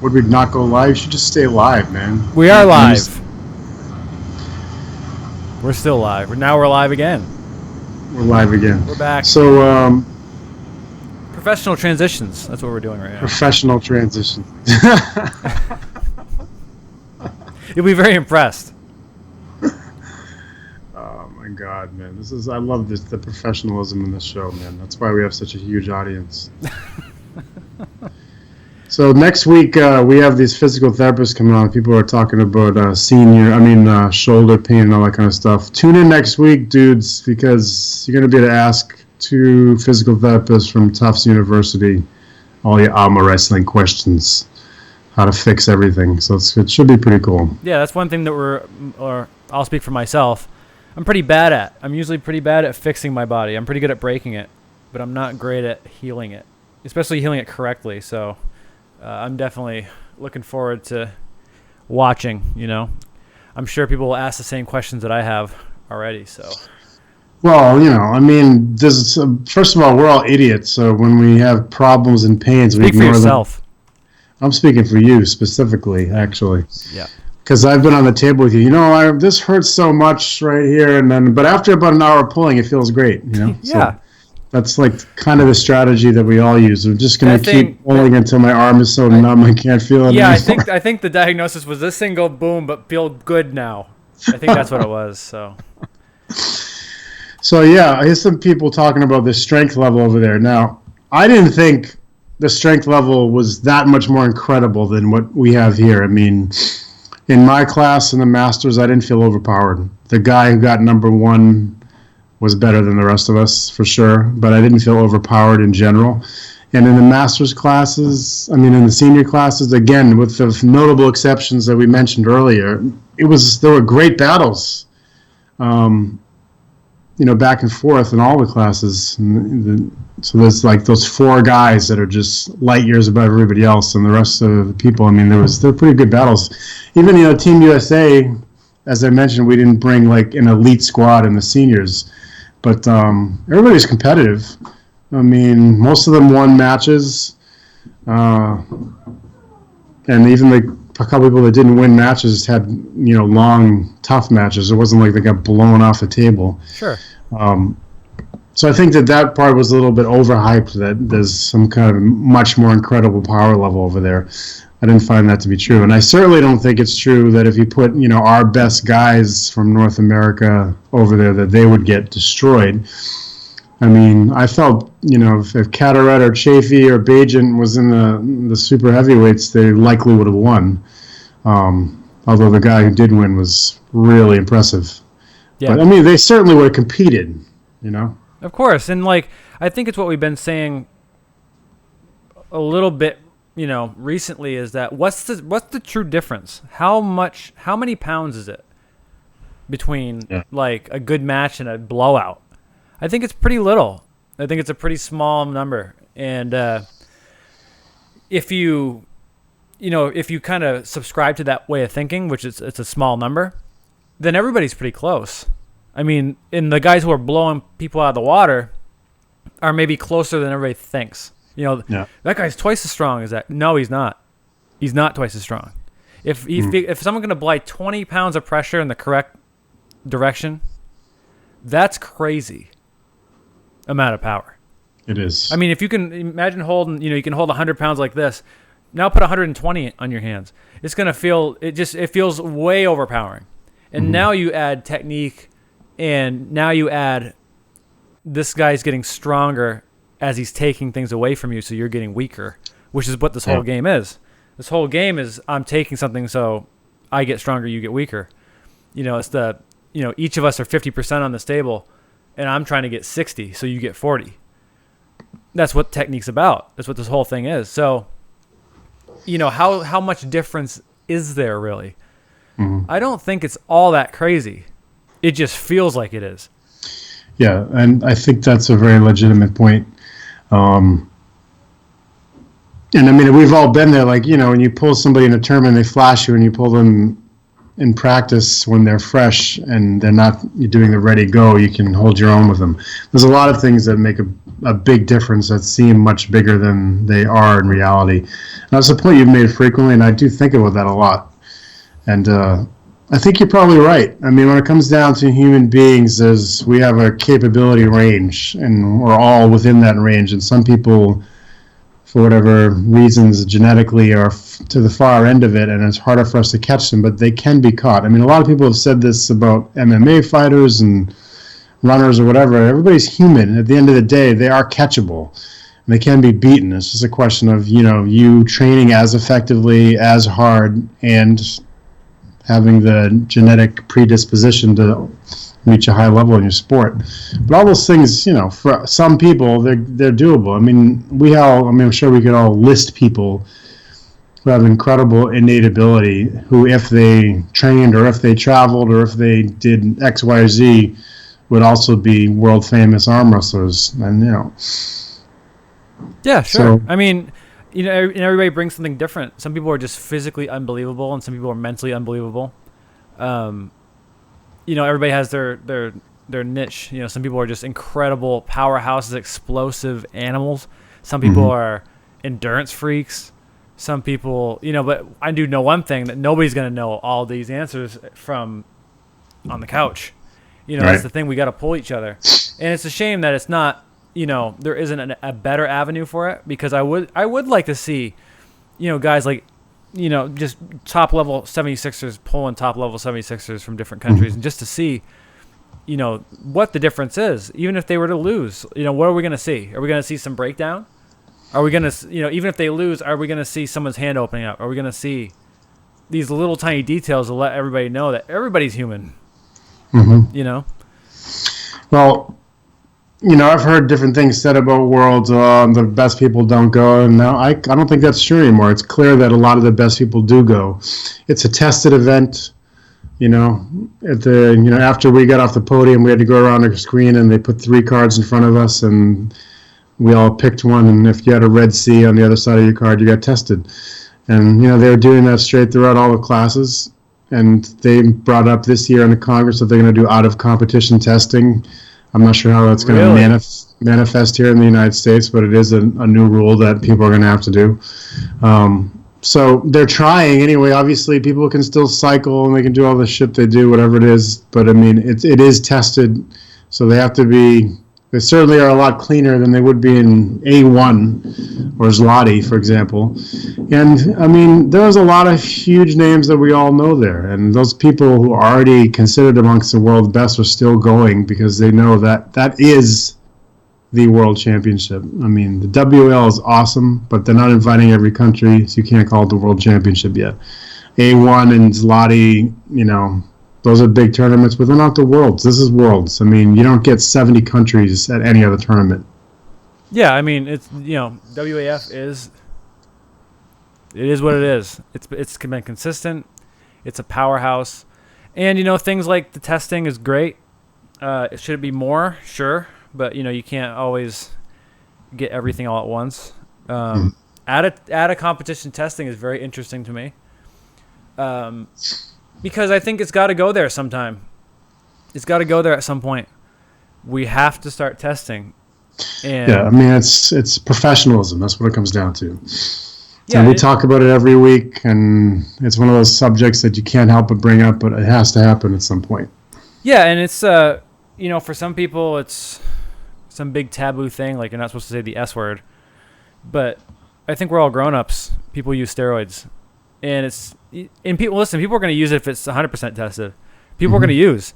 Would we not go live? You should just stay live, man. We are live. We're still live. Now we're live again. We're live again. We're back. So, professional transitions. That's what we're doing right now. Professional transitions. You'll be very impressed. Oh my God, man! I love the professionalism in this show, man. That's why we have such a huge audience. So next week we have these physical therapists coming on. People are talking about shoulder pain and all that kind of stuff. Tune in next week, dudes, because you're going to be able to ask 2 physical therapists from Tufts University all your arm wrestling questions, how to fix everything. So it should be pretty cool. Yeah, that's one thing that I'll speak for myself. I'm pretty bad at. I'm usually pretty bad at fixing my body. I'm pretty good at breaking it, but I'm not great at healing it, especially healing it correctly. So I'm definitely looking forward to watching, I'm sure people will ask the same questions that I have already, so. Well, first of all, we're all idiots, so when we have problems and pains, we ignore them. Speak for yourself. I'm speaking for you specifically, actually. Yeah. Because I've been on the table with you. This hurts so much right here, but after about an hour of pulling, it feels great, Yeah. So, that's kind of the strategy that we all use. I'm just going to keep pulling until my arm is so numb I can't feel it anymore. I think the diagnosis was this thing go boom, but feel good now. I think that's what it was. So yeah, I hear some people talking about the strength level over there. Now, I didn't think the strength level was that much more incredible than what we have here. I mean, in my class in the Masters, I didn't feel overpowered. The guy who got number one was better than the rest of us, for sure, but I didn't feel overpowered in general. And in the Masters classes, I mean, in the senior classes, again, with the notable exceptions that we mentioned earlier, there were great battles. Back and forth in all the classes. So there's like those four guys that are just light years above everybody else, and the rest of the people. I mean, they're pretty good battles. Even Team USA, as I mentioned, we didn't bring like an elite squad in the seniors, but everybody's competitive. I mean, most of them won matches, and even a couple people that didn't win matches had long, tough matches. It wasn't like they got blown off the table. Sure. So I think that part was a little bit overhyped, that there's some kind of much more incredible power level over there. I didn't find that to be true. And I certainly don't think it's true that if you put, our best guys from North America over there, that they would get destroyed. I mean, I felt, if Cataret or Chafee or Bajent was in the super heavyweights, they likely would have won. Although the guy who did win was really impressive. Yeah. But, I mean, they certainly would have competed, Of course. And, I think it's what we've been saying a little bit, recently, is that what's the true difference? How many pounds is it between, a good match and a blowout? I think it's pretty little. I think it's a pretty small number. And if you kind of subscribe to that way of thinking, which it's a small number, then everybody's pretty close. I mean, and the guys who are blowing people out of the water are maybe closer than everybody thinks. That guy's twice as strong as that. No, he's not. He's not twice as strong. If someone's going to apply 20 pounds of pressure in the correct direction, that's crazy amount of power. It is. I mean, if you can imagine holding, you can hold 100 pounds like this. Now put 120 on your hands. It's going to feel, it feels way overpowering. And now you add technique, and now you add this guy's getting stronger as he's taking things away from you, so you're getting weaker, which is what this whole game is. This whole game is I'm taking something so I get stronger, you get weaker. It's each of us are 50% on this table, and I'm trying to get 60, so you get 40. That's what technique's about. That's what this whole thing is. So, how much difference is there really? I don't think it's all that crazy. It just feels like it is. Yeah, and I think that's a very legitimate point. And I mean, we've all been there. Like, when you pull somebody in a tournament, they flash you, and you pull them in practice when they're fresh and they're not doing the ready go, you can hold your own with them. There's a lot of things that make a big difference that seem much bigger than they are in reality. And that's a point you've made frequently, and I do think about that a lot. And I think you're probably right. I mean, when it comes down to human beings, we have a capability range, and we're all within that range. And some people, for whatever reasons, genetically are to the far end of it, and it's harder for us to catch them, but they can be caught. I mean, a lot of people have said this about MMA fighters and runners or whatever. Everybody's human. At the end of the day, they are catchable. And they can be beaten. It's just a question of, you training as effectively, as hard, and having the genetic predisposition to reach a high level in your sport. But all those things, for some people, they're doable. I mean, I'm sure we could all list people who have incredible innate ability, who if they trained or if they traveled or if they did X, Y, or Z, would also be world famous arm wrestlers. And, Yeah, sure. So, I mean, everybody brings something different. Some people are just physically unbelievable, and some people are mentally unbelievable. Everybody has their niche. Some people are just incredible powerhouses, explosive animals. Some people are endurance freaks. Some people, but I do know one thing, that nobody's going to know all these answers from on the couch. Right. That's the thing. We got to pull each other. And it's a shame that it's not, there isn't a better avenue for it, because I would like to see, guys like, just top level 76ers pulling top level 76ers from different countries, and just to see, what the difference is, even if they were to lose. What are we going to see? Are we going to see some breakdown? Are we gonna, even if they lose, are we gonna see someone's hand opening up? Are we gonna see these little tiny details to let everybody know that everybody's human? Mm-hmm. Well, I've heard different things said about Worlds. The best people don't go, and now I don't think that's true anymore. It's clear that a lot of the best people do go. It's a tested event. After we got off the podium, we had to go around a screen, and they put 3 cards in front of us, and we all picked one. And if you had a red C on the other side of your card, you got tested. And they were doing that straight throughout all the classes. And they brought up this year in the Congress that they're going to do out of competition testing. I'm not sure how that's going to manifest here in the United States, but it is a new rule that people are going to have to do. So they're trying anyway. Obviously, people can still cycle and they can do all the shit they do, whatever it is. But I mean, it is tested, so they have to be. They certainly are a lot cleaner than they would be in A1 or Zloty, for example. And I mean, there's a lot of huge names that we all know there, and those people who are already considered amongst the world's best are still going because they know that that is the World Championship. I mean, the WL is awesome, but they're not inviting every country, so you can't call it the World Championship yet. A1 and Zloty, those are big tournaments, but they're not the Worlds. This is Worlds. I mean, you don't get 70 countries at any other tournament. Yeah, I mean, it's WAF is what it is. It's been consistent. It's a powerhouse, and things like the testing is great. Should it be more? Sure. But you can't always get everything all at once. At a competition testing is very interesting to me, because I think it's got to go there sometime. It's got to go there at some point. We have to start testing. And yeah, I mean it's professionalism. That's what it comes down to. Yeah, and we talk about it every week, and it's one of those subjects that you can't help but bring up, but it has to happen at some point. Yeah, and it's for some people it's some big taboo thing, like you're not supposed to say the S word. But I think we're all grown-ups. People use steroids. People are going to use it if it's 100% tested. People are going to use.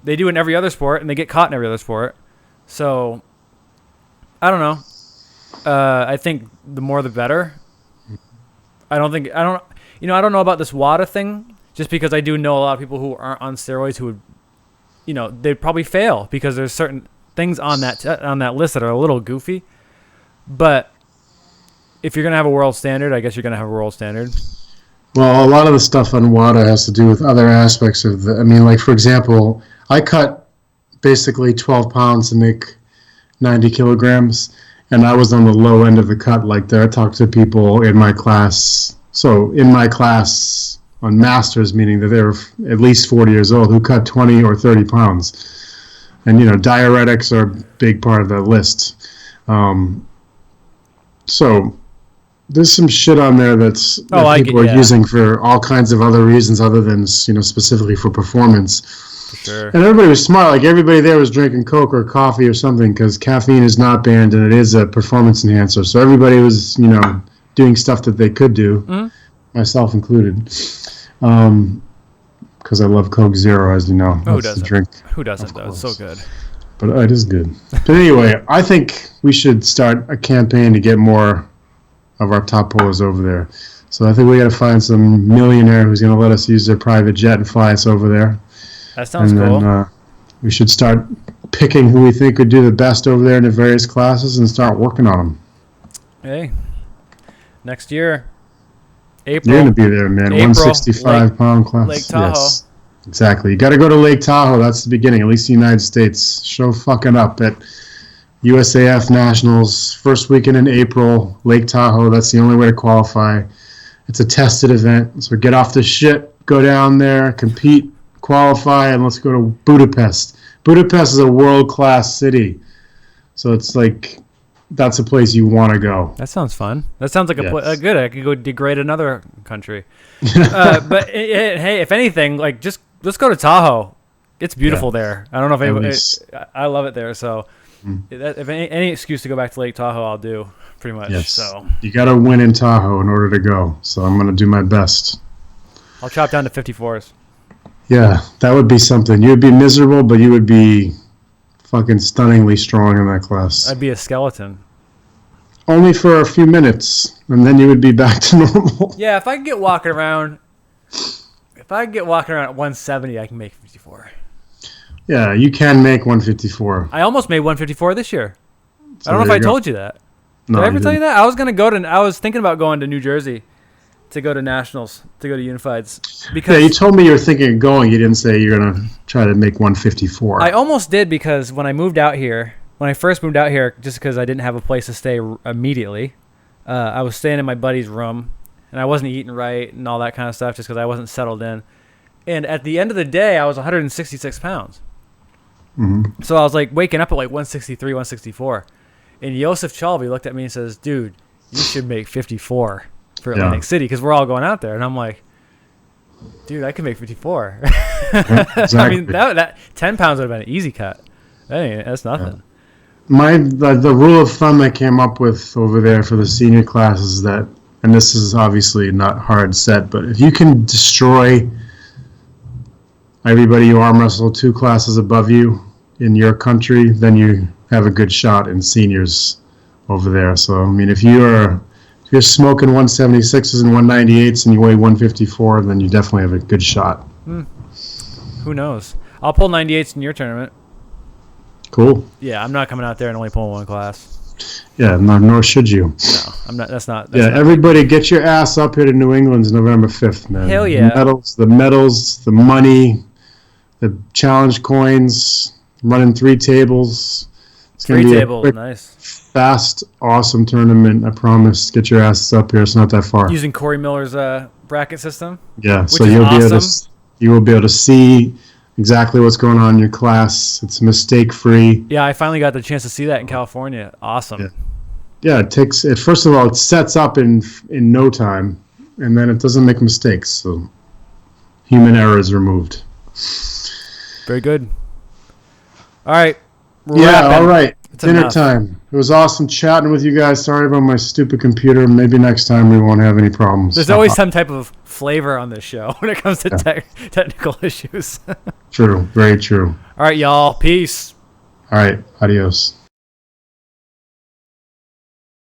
They do it in every other sport, and they get caught in every other sport. So, I don't know. I think the more the better. I don't know about this WADA thing, just because I do know a lot of people who aren't on steroids who would, they'd probably fail because there's certain things on that list that are a little goofy. But if you're going to have a world standard, I guess you're going to have a world standard. Well, a lot of the stuff on WADA has to do with other aspects of like, for example, I cut basically 12 pounds to make 90 kilograms, and I was on the low end of the cut like there. I talked to people in my class. So in my class on masters, meaning that they were at least 40 years old, who cut 20 or 30 pounds. And, diuretics are a big part of that list. So there's some shit on there that people are using for all kinds of other reasons other than, specifically for performance. For sure. And everybody was smart. Like, everybody there was drinking Coke or coffee or something because caffeine is not banned and it is a performance enhancer. So everybody was, doing stuff that they could do, myself included. Because I love Coke Zero, as you know. Who doesn't? Who doesn't, though? It's so good. But it is good. But anyway, I think we should start a campaign to get more of our top pullers over there. So I think we got to find some millionaire who's going to let us use their private jet and fly us over there. That sounds cool. And then we should start picking who we think would do the best over there in the various classes and start working on them. Hey, next year. April. You're going to be there, man. 165-pound class. Lake Tahoe. Yes, exactly. You got to go to Lake Tahoe. That's the beginning, at least in the United States. Show fucking up at USAF Nationals, first weekend in April, Lake Tahoe. That's the only way to qualify. It's a tested event. So get off the shit, go down there, compete, qualify, and let's go to Budapest. Budapest is a world-class city. So it's like... that's a place you want to go. That sounds fun. That sounds like good. I could go degrade another country. But hey, if anything, like just let's go to Tahoe. It's beautiful there. I don't know if anybody. I love it there. So if any excuse to go back to Lake Tahoe, I'll do pretty much. Yes. So you got to win in Tahoe in order to go. So I'm going to do my best. I'll chop down to 54s. Yeah, that would be something. You would be miserable, but you would be fucking stunningly strong in that class. I'd be a skeleton. only for a few minutes, and then you would be back to normal. Yeah, if I could get walking around, at 170, I can make 54. Yeah, you can make 154. I almost made 154 this year. So I don't know if there I you go. told you that. No, Did I ever tell you didn't. that? I was thinking about going to New Jersey to go to Nationals, to go to Unifieds. Because Yeah, you told me you were thinking of going. You didn't say you're going to try to make 154. I almost did, because when I first moved out here, just because I didn't have a place to stay immediately, I was staying in my buddy's room, and I wasn't eating right and all that kind of stuff just because I wasn't settled in. And at the end of the day, I was 166 pounds. Mm-hmm. So I was like waking up at like 163, 164. And Yosef Chalby looked at me and says, dude, you should make 54 for Atlantic City, because we're all going out there. And I'm like, dude, I can make 54. Yeah, exactly. I mean, that 10 pounds would have been an easy cut. That's nothing. The rule of thumb I came up with over there for the senior class is that, and this is obviously not hard set, but if you can destroy everybody you arm wrestle 2 classes above you in your country, then you have a good shot in seniors over there. So, I mean, if you're smoking 176s and 198s and you weigh 154, then you definitely have a good shot. Who knows? I'll pull 98s in your tournament. Cool. Yeah, I'm not coming out there and only pulling one class. Yeah, nor should you. No, I'm not. That's not. Everybody get your ass up here to New England's November 5th, man. Hell yeah. The medals, the money, the challenge coins, running 3 tables. It's gonna 3 be tables, a quick, nice. fast, awesome tournament. I promise. Get your asses up here. It's not that far. Using Corey Miller's bracket system. Yeah, which so is you will be able to see exactly what's going on in your class. It's mistake free. Yeah, I finally got the chance to see that in California. Awesome. Yeah, first of all, it sets up in no time, and then it doesn't make mistakes. So human error is removed. Very good. All right. All right. It's Dinner enough. time. It was awesome chatting with you guys. Sorry about my stupid computer. Maybe next time we won't have any problems. There's always some type of flavor on this show when it comes to technical issues. True. Very true. All right, y'all. Peace. All right. Adios.